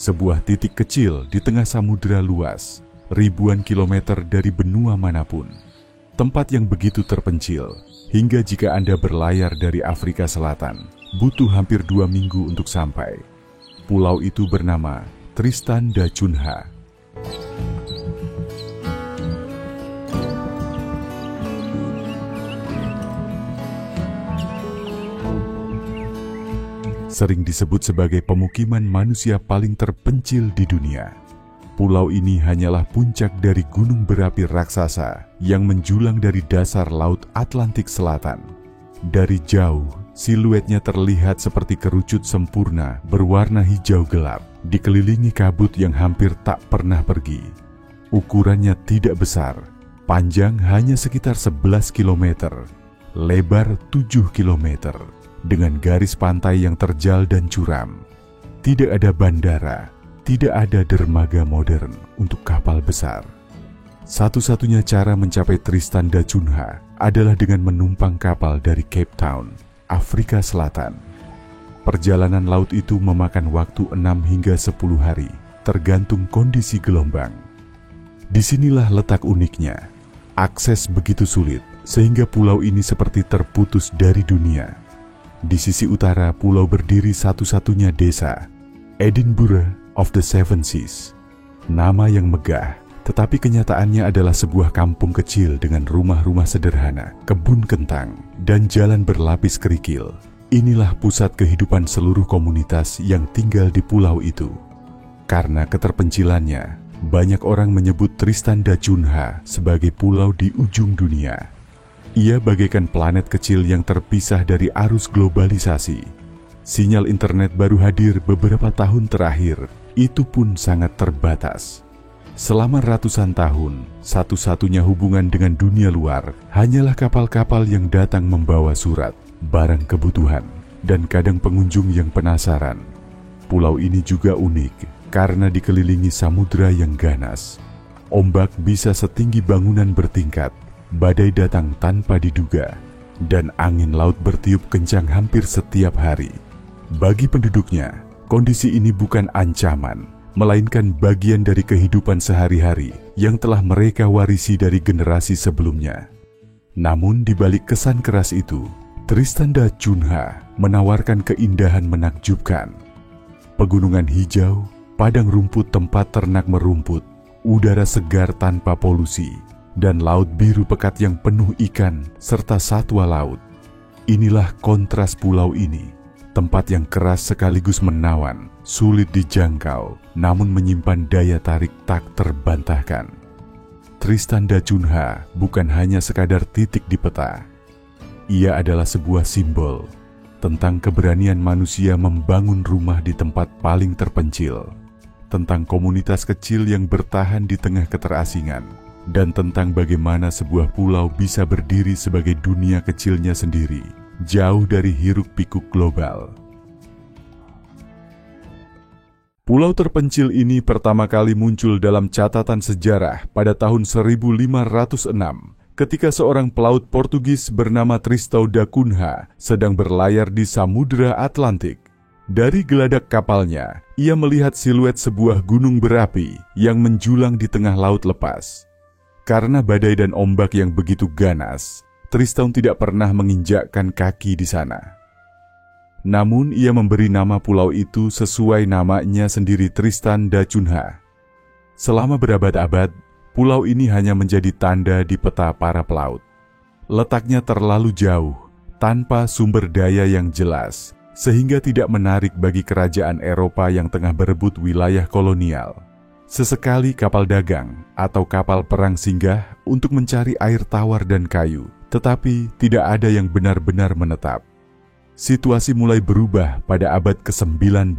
sebuah titik kecil di tengah samudera luas, ribuan kilometer dari benua manapun. Tempat yang begitu terpencil, hingga jika Anda berlayar dari Afrika Selatan, butuh hampir 2 minggu untuk sampai. Pulau itu bernama Tristan da Cunha. Sering disebut sebagai pemukiman manusia paling terpencil di dunia. Pulau ini hanyalah puncak dari gunung berapi raksasa yang menjulang dari dasar Laut Atlantik Selatan. Dari jauh, siluetnya terlihat seperti kerucut sempurna berwarna hijau gelap, dikelilingi kabut yang hampir tak pernah pergi. Ukurannya tidak besar, panjang hanya sekitar 11 km, lebar 7 km. Dengan garis pantai yang terjal dan curam. Tidak ada bandara, tidak ada dermaga modern untuk kapal besar. Satu-satunya cara mencapai Tristan da Cunha adalah dengan menumpang kapal dari Cape Town, Afrika Selatan. Perjalanan laut itu memakan waktu 6 hingga 10 hari, tergantung kondisi gelombang. Disinilah letak uniknya. Akses begitu sulit, sehingga pulau ini seperti terputus dari dunia. Di sisi utara pulau berdiri satu-satunya desa, Edinburgh of the Seven Seas. Nama yang megah, tetapi kenyataannya adalah sebuah kampung kecil dengan rumah-rumah sederhana, kebun kentang, dan jalan berlapis kerikil. Inilah pusat kehidupan seluruh komunitas yang tinggal di pulau itu. Karena keterpencilannya, banyak orang menyebut Tristan da Cunha sebagai pulau di ujung dunia. Ia bagaikan planet kecil yang terpisah dari arus globalisasi. Sinyal internet baru hadir beberapa tahun terakhir, itu pun sangat terbatas. Selama ratusan tahun, satu-satunya hubungan dengan dunia luar hanyalah kapal-kapal yang datang membawa surat, barang kebutuhan, dan kadang pengunjung yang penasaran. Pulau ini juga unik karena dikelilingi samudera yang ganas. Ombak bisa setinggi bangunan bertingkat. Badai datang tanpa diduga, dan angin laut bertiup kencang hampir setiap hari. Bagi penduduknya, kondisi ini bukan ancaman, melainkan bagian dari kehidupan sehari-hari yang telah mereka warisi dari generasi sebelumnya. Namun di balik kesan keras itu, Tristan da Cunha menawarkan keindahan menakjubkan. Pegunungan hijau, padang rumput tempat ternak merumput, udara segar tanpa polusi, dan laut biru pekat yang penuh ikan serta satwa laut. Inilah kontras pulau ini, tempat yang keras sekaligus menawan, sulit dijangkau, namun menyimpan daya tarik tak terbantahkan. Tristan da Cunha bukan hanya sekadar titik di peta. Ia adalah sebuah simbol tentang keberanian manusia membangun rumah di tempat paling terpencil, tentang komunitas kecil yang bertahan di tengah keterasingan, dan tentang bagaimana sebuah pulau bisa berdiri sebagai dunia kecilnya sendiri, jauh dari hiruk-pikuk global. Pulau terpencil ini pertama kali muncul dalam catatan sejarah pada tahun 1506, ketika seorang pelaut Portugis bernama Tristão da Cunha sedang berlayar di Samudra Atlantik. Dari geladak kapalnya, ia melihat siluet sebuah gunung berapi yang menjulang di tengah laut lepas. Karena badai dan ombak yang begitu ganas, Tristão tidak pernah menginjakkan kaki di sana. Namun ia memberi nama pulau itu sesuai namanya sendiri, Tristan da Cunha. Selama berabad-abad, pulau ini hanya menjadi tanda di peta para pelaut. Letaknya terlalu jauh, tanpa sumber daya yang jelas, sehingga tidak menarik bagi kerajaan Eropa yang tengah berebut wilayah kolonial. Sesekali kapal dagang atau kapal perang singgah untuk mencari air tawar dan kayu, tetapi tidak ada yang benar-benar menetap. Situasi mulai berubah pada abad ke-19.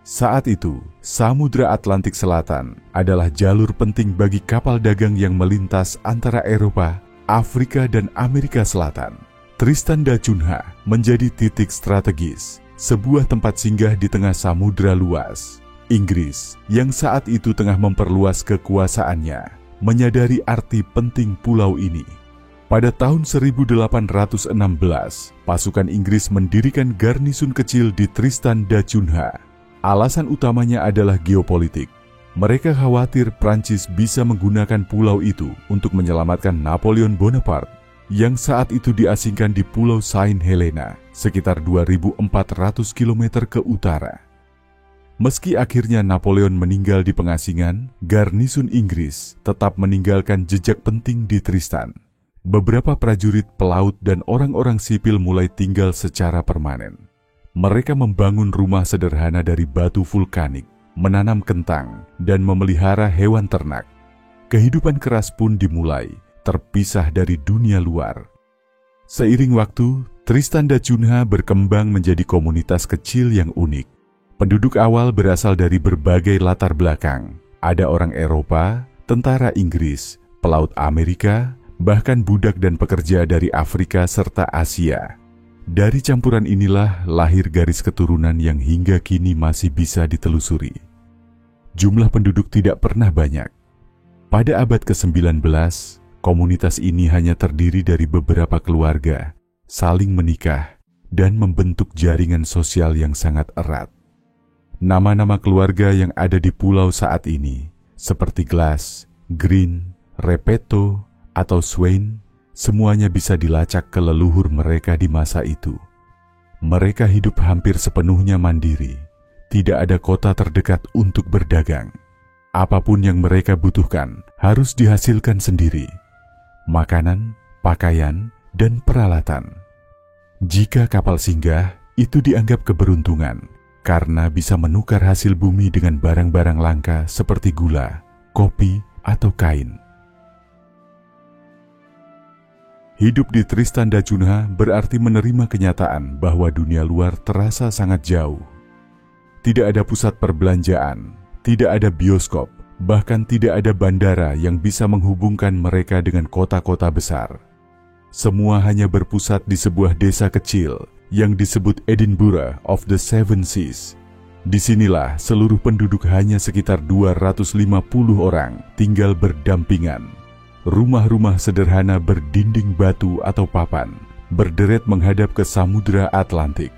Saat itu, Samudra Atlantik Selatan adalah jalur penting bagi kapal dagang yang melintas antara Eropa, Afrika, dan Amerika Selatan. Tristan da Cunha menjadi titik strategis, sebuah tempat singgah di tengah samudra luas. Inggris, yang saat itu tengah memperluas kekuasaannya, menyadari arti penting pulau ini. Pada tahun 1816, pasukan Inggris mendirikan garnisun kecil di Tristan da Cunha. Alasan utamanya adalah geopolitik. Mereka khawatir Prancis bisa menggunakan pulau itu untuk menyelamatkan Napoleon Bonaparte yang saat itu diasingkan di Pulau Saint Helena, sekitar 2.400 km ke utara. Meski akhirnya Napoleon meninggal di pengasingan, garnisun Inggris tetap meninggalkan jejak penting di Tristan. Beberapa prajurit, pelaut, dan orang-orang sipil mulai tinggal secara permanen. Mereka membangun rumah sederhana dari batu vulkanik, menanam kentang, dan memelihara hewan ternak. Kehidupan keras pun dimulai, terpisah dari dunia luar. Seiring waktu, Tristan da Cunha berkembang menjadi komunitas kecil yang unik. Penduduk awal berasal dari berbagai latar belakang. Ada orang Eropa, tentara Inggris, pelaut Amerika, bahkan budak dan pekerja dari Afrika serta Asia. Dari campuran inilah lahir garis keturunan yang hingga kini masih bisa ditelusuri. Jumlah penduduk tidak pernah banyak. Pada abad ke-19, komunitas ini hanya terdiri dari beberapa keluarga, saling menikah, dan membentuk jaringan sosial yang sangat erat. Nama-nama keluarga yang ada di pulau saat ini, seperti Glass, Green, Repetto, atau Swain, semuanya bisa dilacak ke leluhur mereka di masa itu. Mereka hidup hampir sepenuhnya mandiri, tidak ada kota terdekat untuk berdagang. Apapun yang mereka butuhkan harus dihasilkan sendiri. Makanan, pakaian, dan peralatan. Jika kapal singgah, itu dianggap keberuntungan, karena bisa menukar hasil bumi dengan barang-barang langka seperti gula, kopi, atau kain. Hidup di Tristan da Cunha berarti menerima kenyataan bahwa dunia luar terasa sangat jauh. Tidak ada pusat perbelanjaan, tidak ada bioskop, bahkan tidak ada bandara yang bisa menghubungkan mereka dengan kota-kota besar. Semua hanya berpusat di sebuah desa kecil yang disebut Edinburgh of the Seven Seas. Disinilah seluruh penduduk hanya sekitar 250 orang tinggal berdampingan. Rumah-rumah sederhana berdinding batu atau papan, berderet menghadap ke Samudra Atlantik.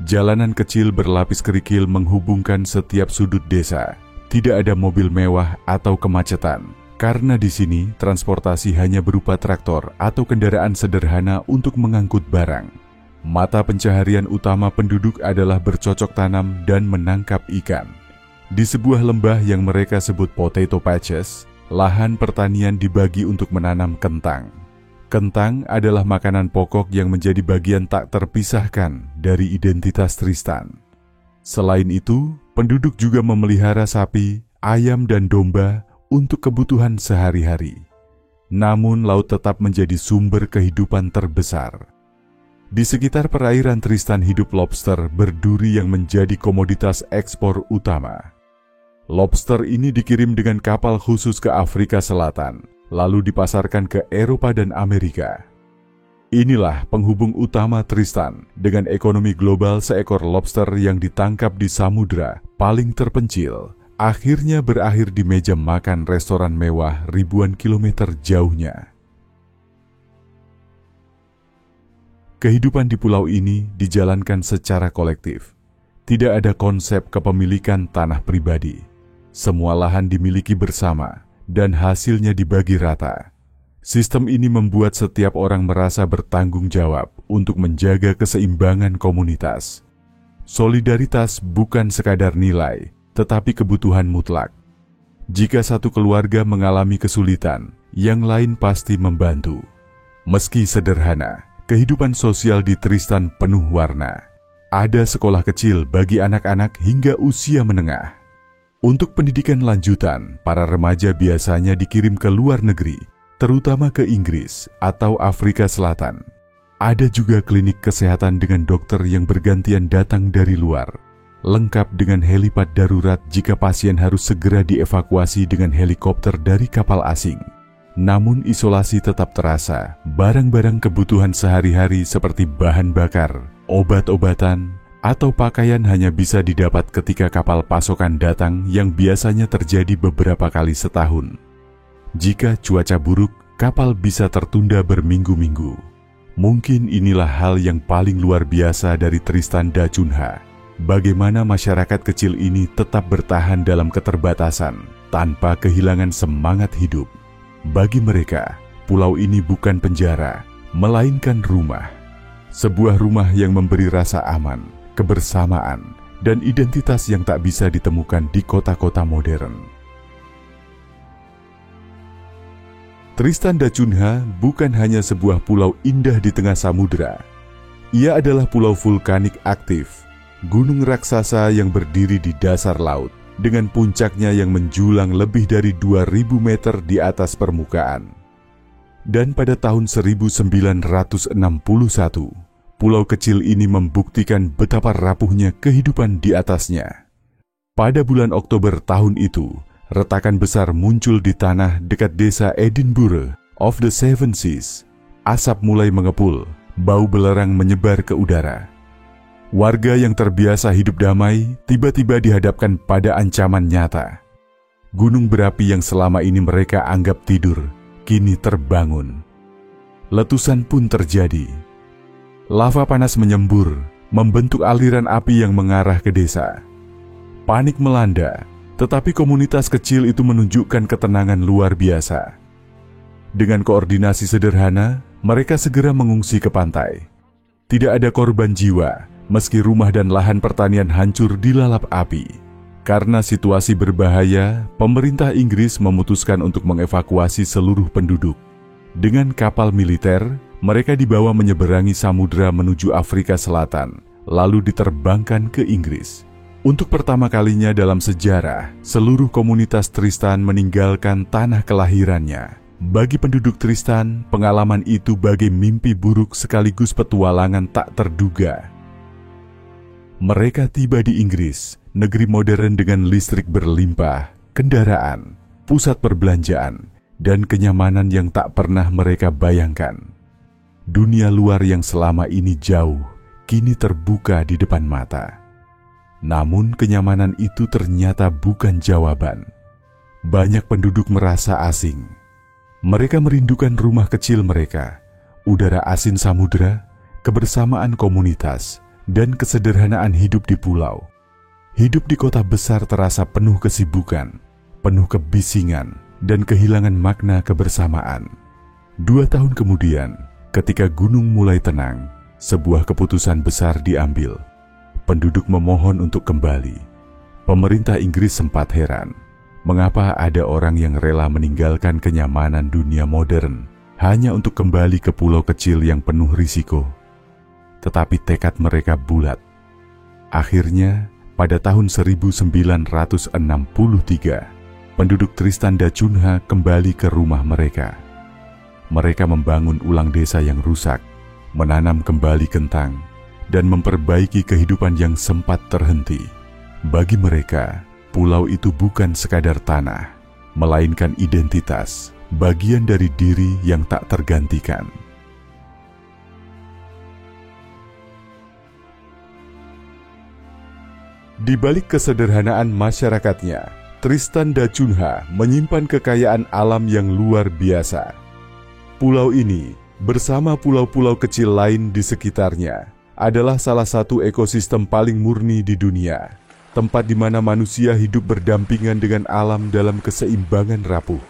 Jalanan kecil berlapis kerikil menghubungkan setiap sudut desa. Tidak ada mobil mewah atau kemacetan, karena di sini transportasi hanya berupa traktor atau kendaraan sederhana untuk mengangkut barang. Mata pencaharian utama penduduk adalah bercocok tanam dan menangkap ikan. Di sebuah lembah yang mereka sebut Potato Patches, lahan pertanian dibagi untuk menanam kentang. Kentang adalah makanan pokok yang menjadi bagian tak terpisahkan dari identitas Tristan. Selain itu, penduduk juga memelihara sapi, ayam, dan domba untuk kebutuhan sehari-hari. Namun, laut tetap menjadi sumber kehidupan terbesar. Di sekitar perairan Tristan hidup lobster berduri yang menjadi komoditas ekspor utama. Lobster ini dikirim dengan kapal khusus ke Afrika Selatan, lalu dipasarkan ke Eropa dan Amerika. Inilah penghubung utama Tristan dengan ekonomi global. Seekor lobster yang ditangkap di samudra paling terpencil, akhirnya berakhir di meja makan restoran mewah ribuan kilometer jauhnya. Kehidupan di pulau ini dijalankan secara kolektif. Tidak ada konsep kepemilikan tanah pribadi. Semua lahan dimiliki bersama dan hasilnya dibagi rata. Sistem ini membuat setiap orang merasa bertanggung jawab untuk menjaga keseimbangan komunitas. Solidaritas bukan sekadar nilai, tetapi kebutuhan mutlak. Jika satu keluarga mengalami kesulitan, yang lain pasti membantu. Meski sederhana, kehidupan sosial di Tristan penuh warna. Ada sekolah kecil bagi anak-anak hingga usia menengah. Untuk pendidikan lanjutan, para remaja biasanya dikirim ke luar negeri, terutama ke Inggris atau Afrika Selatan. Ada juga klinik kesehatan dengan dokter yang bergantian datang dari luar, lengkap dengan helipad darurat jika pasien harus segera dievakuasi dengan helikopter dari kapal asing. Namun isolasi tetap terasa. Barang-barang kebutuhan sehari-hari seperti bahan bakar, obat-obatan, atau pakaian hanya bisa didapat ketika kapal pasokan datang yang biasanya terjadi beberapa kali setahun. Jika cuaca buruk, kapal bisa tertunda berminggu-minggu. Mungkin inilah hal yang paling luar biasa dari Tristan da Cunha. bagaimana masyarakat kecil ini tetap bertahan dalam keterbatasan tanpa kehilangan semangat hidup. Bagi mereka, pulau ini bukan penjara, melainkan rumah. Sebuah rumah yang memberi rasa aman, kebersamaan, dan identitas yang tak bisa ditemukan di kota-kota modern. Tristan da Cunha bukan hanya sebuah pulau indah di tengah samudera. Ia adalah pulau vulkanik aktif, gunung raksasa yang berdiri di dasar laut, dengan puncaknya yang menjulang lebih dari 2.000 meter di atas permukaan. Dan pada tahun 1961, pulau kecil ini membuktikan betapa rapuhnya kehidupan di atasnya. Pada bulan Oktober tahun itu, retakan besar muncul di tanah dekat desa Edinburgh of the Seven Seas. Asap mulai mengepul, bau belerang menyebar ke udara. Warga yang terbiasa hidup damai tiba-tiba dihadapkan pada ancaman nyata. Gunung berapi yang selama ini mereka anggap tidur, kini terbangun. Letusan pun terjadi. Lava panas menyembur, membentuk aliran api yang mengarah ke desa. Panik melanda, tetapi komunitas kecil itu menunjukkan ketenangan luar biasa. Dengan koordinasi sederhana, mereka segera mengungsi ke pantai. Tidak ada korban jiwa, meski rumah dan lahan pertanian hancur dilalap api. Karena situasi berbahaya, pemerintah Inggris memutuskan untuk mengevakuasi seluruh penduduk. Dengan kapal militer, mereka dibawa menyeberangi samudera menuju Afrika Selatan, lalu diterbangkan ke Inggris. Untuk pertama kalinya dalam sejarah, seluruh komunitas Tristan meninggalkan tanah kelahirannya. Bagi penduduk Tristan, pengalaman itu bagai mimpi buruk sekaligus petualangan tak terduga. Mereka tiba di Inggris, negeri modern dengan listrik berlimpah, kendaraan, pusat perbelanjaan, dan kenyamanan yang tak pernah mereka bayangkan. Dunia luar yang selama ini jauh, kini terbuka di depan mata. Namun kenyamanan itu ternyata bukan jawaban. Banyak penduduk merasa asing. Mereka merindukan rumah kecil mereka, udara asin samudera, kebersamaan komunitas, dan kesederhanaan hidup di pulau. Hidup di kota besar terasa penuh kesibukan, penuh kebisingan, dan kehilangan makna kebersamaan. 2 tahun kemudian, ketika gunung mulai tenang, sebuah keputusan besar diambil. Penduduk memohon untuk kembali. Pemerintah Inggris sempat heran, mengapa ada orang yang rela meninggalkan kenyamanan dunia modern hanya untuk kembali ke pulau kecil yang penuh risiko. Tetapi tekad mereka bulat. Akhirnya, pada tahun 1963, penduduk Tristan da Cunha kembali ke rumah mereka. Mereka membangun ulang desa yang rusak, menanam kembali kentang, dan memperbaiki kehidupan yang sempat terhenti. Bagi mereka, pulau itu bukan sekadar tanah, melainkan identitas, bagian dari diri yang tak tergantikan. Di balik kesederhanaan masyarakatnya, Tristan da Cunha menyimpan kekayaan alam yang luar biasa. Pulau ini, bersama pulau-pulau kecil lain di sekitarnya, adalah salah satu ekosistem paling murni di dunia, tempat di mana manusia hidup berdampingan dengan alam dalam keseimbangan rapuh.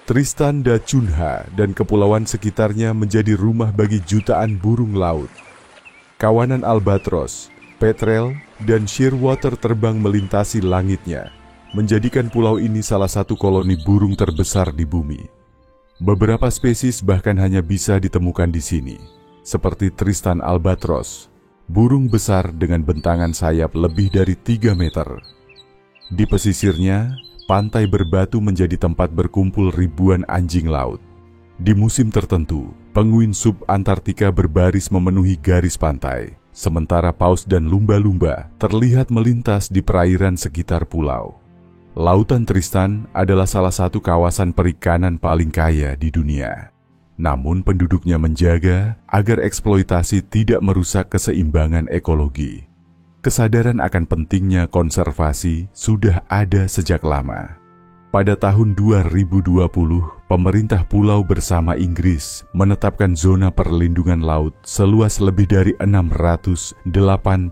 Tristan da Cunha dan kepulauan sekitarnya menjadi rumah bagi jutaan burung laut. Kawanan albatros, petrel, dan shearwater terbang melintasi langitnya, menjadikan pulau ini salah satu koloni burung terbesar di bumi. Beberapa spesies bahkan hanya bisa ditemukan di sini, seperti Tristan albatros, burung besar dengan bentangan sayap lebih dari 3 meter. Di pesisirnya, pantai berbatu menjadi tempat berkumpul ribuan anjing laut. Di musim tertentu, penguin subantartika berbaris memenuhi garis pantai, sementara paus dan lumba-lumba terlihat melintas di perairan sekitar pulau. Lautan Tristan adalah salah satu kawasan perikanan paling kaya di dunia. Namun penduduknya menjaga agar eksploitasi tidak merusak keseimbangan ekologi. Kesadaran akan pentingnya konservasi sudah ada sejak lama. Pada tahun 2020, pemerintah pulau bersama Inggris menetapkan zona perlindungan laut seluas lebih dari 687.000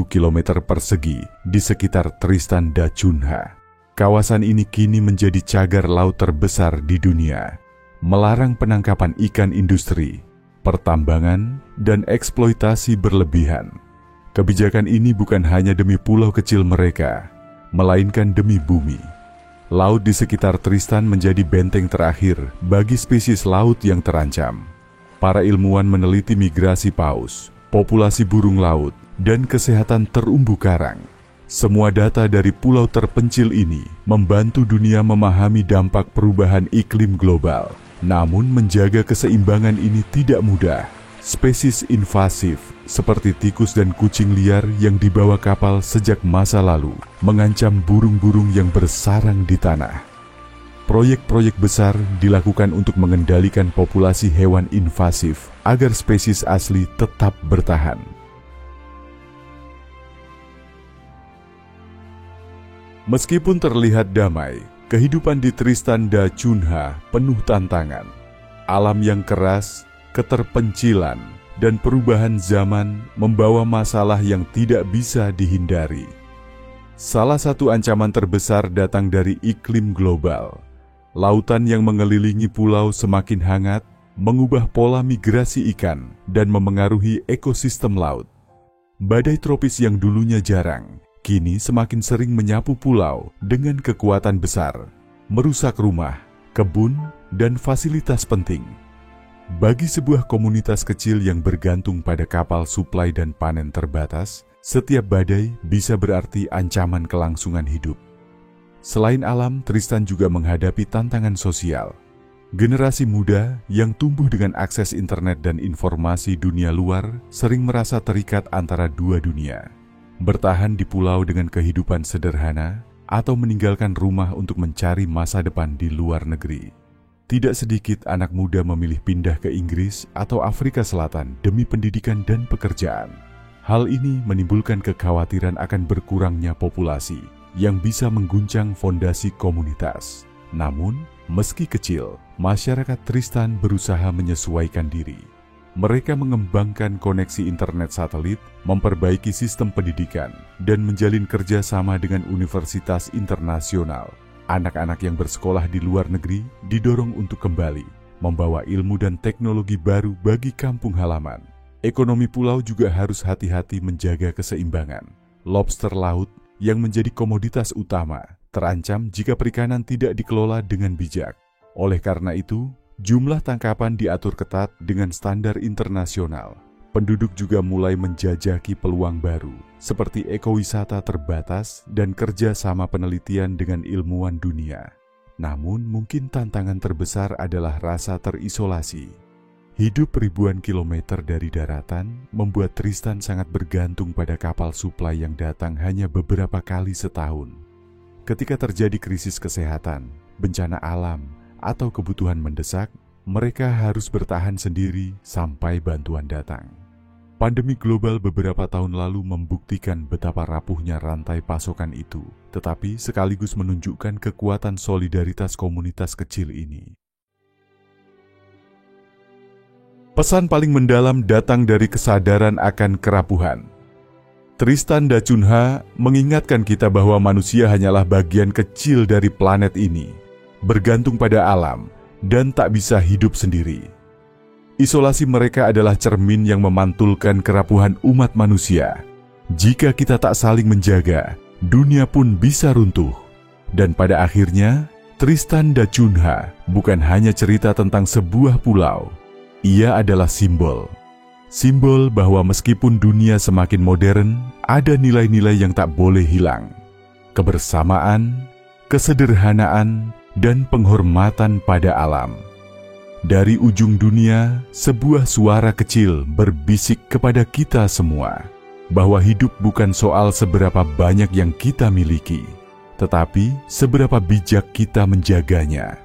km persegi di sekitar Tristan da Cunha. Kawasan ini kini menjadi cagar laut terbesar di dunia, melarang penangkapan ikan industri, pertambangan, dan eksploitasi berlebihan. Kebijakan ini bukan hanya demi pulau kecil mereka, melainkan demi bumi. Laut di sekitar Tristan menjadi benteng terakhir bagi spesies laut yang terancam. Para ilmuwan meneliti migrasi paus, populasi burung laut, dan kesehatan terumbu karang. Semua data dari pulau terpencil ini membantu dunia memahami dampak perubahan iklim global. Namun menjaga keseimbangan ini tidak mudah. Spesies invasif seperti tikus dan kucing liar yang dibawa kapal sejak masa lalu mengancam burung-burung yang bersarang di tanah. Proyek-proyek besar dilakukan untuk mengendalikan populasi hewan invasif agar spesies asli tetap bertahan. Meskipun terlihat damai, kehidupan di Tristan da Cunha penuh tantangan. Alam yang keras, keterpencilan, dan perubahan zaman membawa masalah yang tidak bisa dihindari. Salah satu ancaman terbesar datang dari iklim global. Lautan yang mengelilingi pulau semakin hangat, mengubah pola migrasi ikan, dan memengaruhi ekosistem laut. Badai tropis yang dulunya jarang, kini semakin sering menyapu pulau dengan kekuatan besar, merusak rumah, kebun, dan fasilitas penting. Bagi sebuah komunitas kecil yang bergantung pada kapal suplai dan panen terbatas, setiap badai bisa berarti ancaman kelangsungan hidup. Selain alam, Tristan juga menghadapi tantangan sosial. Generasi muda yang tumbuh dengan akses internet dan informasi dunia luar sering merasa terikat antara dua dunia. Bertahan di pulau dengan kehidupan sederhana atau meninggalkan rumah untuk mencari masa depan di luar negeri. Tidak sedikit anak muda memilih pindah ke Inggris atau Afrika Selatan demi pendidikan dan pekerjaan. Hal ini menimbulkan kekhawatiran akan berkurangnya populasi yang bisa mengguncang fondasi komunitas. Namun, meski kecil, masyarakat Tristan berusaha menyesuaikan diri. Mereka mengembangkan koneksi internet satelit, memperbaiki sistem pendidikan, dan menjalin kerjasama dengan universitas internasional. Anak-anak yang bersekolah di luar negeri didorong untuk kembali, membawa ilmu dan teknologi baru bagi kampung halaman. Ekonomi pulau juga harus hati-hati menjaga keseimbangan. Lobster laut yang menjadi komoditas utama terancam jika perikanan tidak dikelola dengan bijak. Oleh karena itu, jumlah tangkapan diatur ketat dengan standar internasional. Penduduk juga mulai menjajaki peluang baru, seperti ekowisata terbatas dan kerjasama penelitian dengan ilmuwan dunia. Namun, mungkin tantangan terbesar adalah rasa terisolasi. Hidup ribuan kilometer dari daratan membuat Tristan sangat bergantung pada kapal suplai yang datang hanya beberapa kali setahun. Ketika terjadi krisis kesehatan, bencana alam, atau kebutuhan mendesak, mereka harus bertahan sendiri sampai bantuan datang. Pandemi global beberapa tahun lalu membuktikan betapa rapuhnya rantai pasokan itu, tetapi sekaligus menunjukkan kekuatan solidaritas komunitas kecil ini. Pesan paling mendalam datang dari kesadaran akan kerapuhan. Tristan da Cunha mengingatkan kita bahwa manusia hanyalah bagian kecil dari planet ini, bergantung pada alam, dan tak bisa hidup sendiri. Isolasi mereka adalah cermin yang memantulkan kerapuhan umat manusia. Jika kita tak saling menjaga, dunia pun bisa runtuh. Dan pada akhirnya, Tristan da Cunha bukan hanya cerita tentang sebuah pulau. Ia adalah simbol. Simbol bahwa meskipun dunia semakin modern, ada nilai-nilai yang tak boleh hilang. Kebersamaan, kesederhanaan, dan penghormatan pada alam. Dari ujung dunia, sebuah suara kecil berbisik kepada kita semua, bahwa hidup bukan soal seberapa banyak yang kita miliki, tetapi seberapa bijak kita menjaganya.